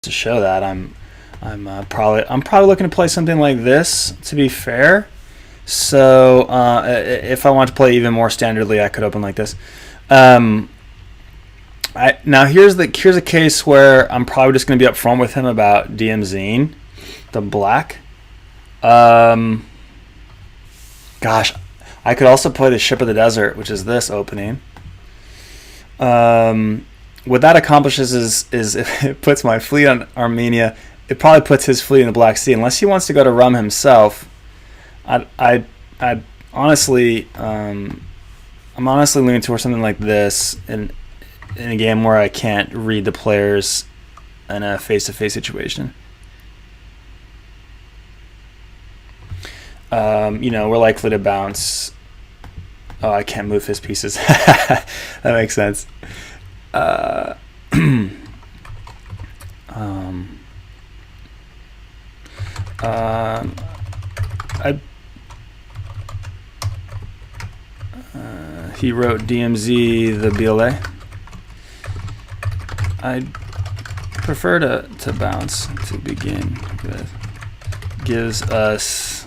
to show that I'm probably looking to play something like this, to be fair. So if I want to play even more standardly, I could open like this. Now here's a case where I'm probably just going to be upfront with him about DMZing the black. Gosh, I could also play the Ship of the Desert, which is this opening. What that accomplishes is if it puts my fleet on Armenia, it probably puts his fleet in the Black Sea. Unless he wants to go to Rum himself, I honestly, I'm honestly leaning towards something like this in a game where I can't read the players in a face-to-face situation. We're likely to bounce. Oh, I can't move his pieces. That makes sense. He wrote DMZ the BLA. I'd prefer to bounce to begin with. Gives us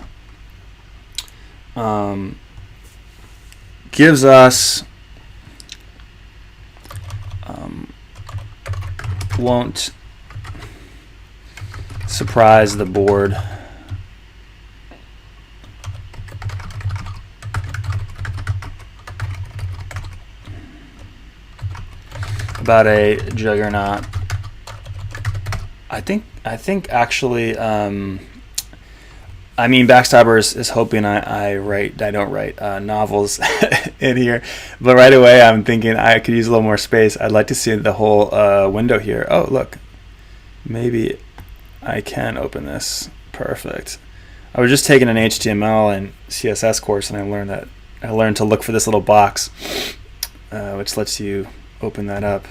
won't surprise the board. About a juggernaut. I think actually Backstabber is hoping I don't write novels in here, but right away I'm thinking I could use a little more space. I'd like to see the whole window here. Oh, look, maybe I can open this. Perfect. I was just taking an HTML and CSS course, and I learned to look for this little box, which lets you open that up.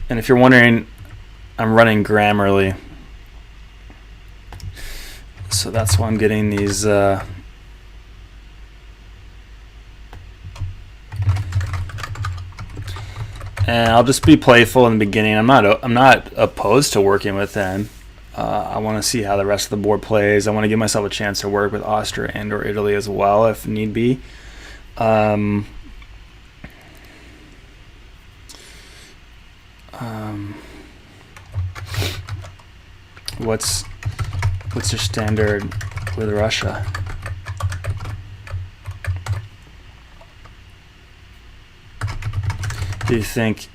And if you're wondering, I'm running Grammarly. So that's why I'm getting these and I'll just be playful in the beginning. I'm not opposed to working with them. I want to see how the rest of the board plays. I want to give myself a chance to work with Austria and or Italy as well if need be. What's your standard with Russia? Do you think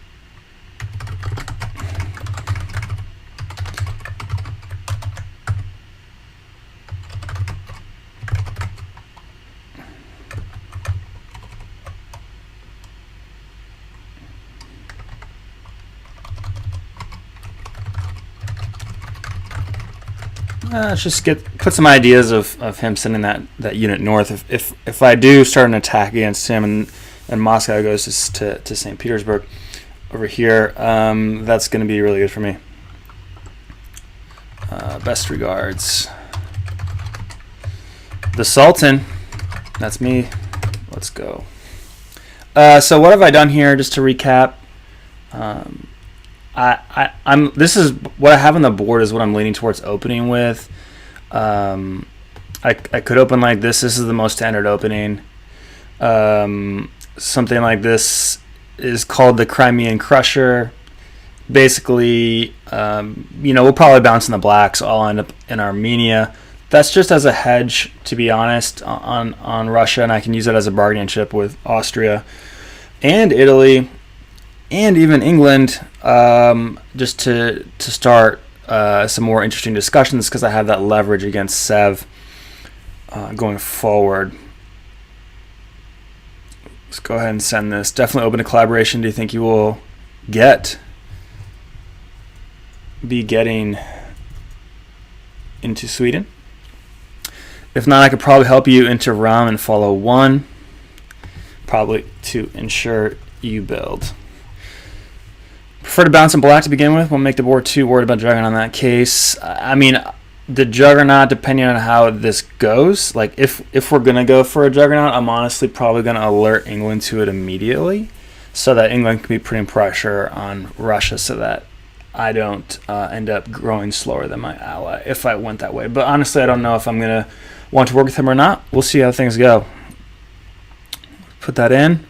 let's just put some ideas of him sending that unit north. If I do start an attack against him and Moscow goes to St. Petersburg over here, that's going to be really good for me. Best regards. The Sultan. That's me. Let's go. So what have I done here? Just to recap. This is what I have on the board is what I'm leaning towards opening with. I could open like this. This is the most standard opening. Something like this is called the Crimean Crusher. Basically, we'll probably bounce in the blacks. I'll end up in Armenia. That's just as a hedge, to be honest, on Russia, and I can use it as a bargaining chip with Austria and Italy. And even England, just to start some more interesting discussions, because I have that leverage against Sev going forward. Let's go ahead and send this. Definitely open to collaboration. Do you think you will be getting into Sweden? If not, I could probably help you into Rum and follow one, probably to ensure you build. Prefer to bounce in black to begin with. Won't make the board too worried about Juggernaut in that case. The Juggernaut, depending on how this goes, like if we're going to go for a Juggernaut, I'm honestly probably going to alert England to it immediately so that England can be putting pressure on Russia so that I don't end up growing slower than my ally if I went that way. But honestly, I don't know if I'm going to want to work with him or not. We'll see how things go. Put that in.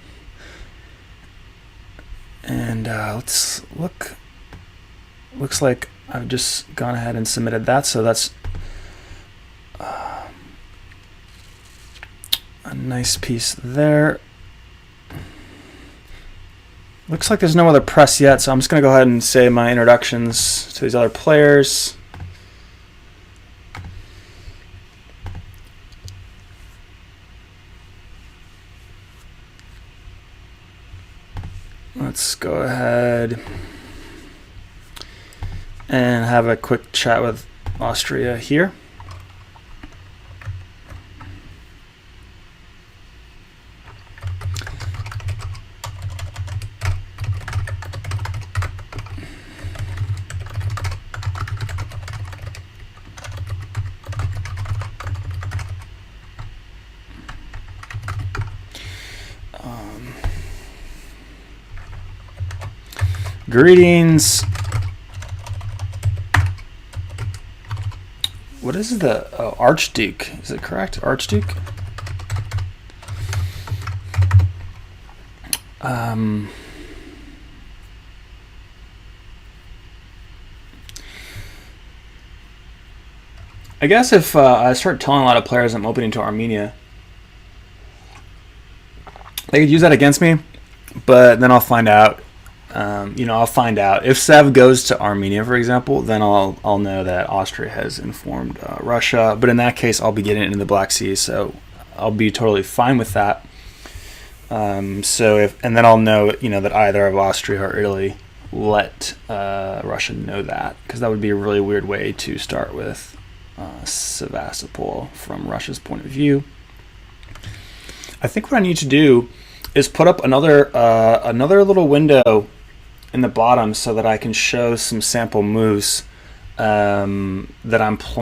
And let's look. Looks like I've just gone ahead and submitted that. So that's a nice piece there. Looks like there's no other press yet, so I'm just going to go ahead and say my introductions to these other players. Let's go ahead and have a quick chat with Austria here. Greetings. What is the Archduke? Is it correct? Archduke? I guess if I start telling a lot of players I'm opening to Armenia, they could use that against me, but then I'll find out. I'll find out if Sev goes to Armenia, for example. Then I'll know that Austria has informed Russia. But in that case, I'll be getting into the Black Sea, so I'll be totally fine with that. And then I'll know, that either of Austria or Italy let Russia know that, because that would be a really weird way to start with Sevastopol from Russia's point of view. I think what I need to do is put up another little window in the bottom so that I can show some sample moves that I'm playing.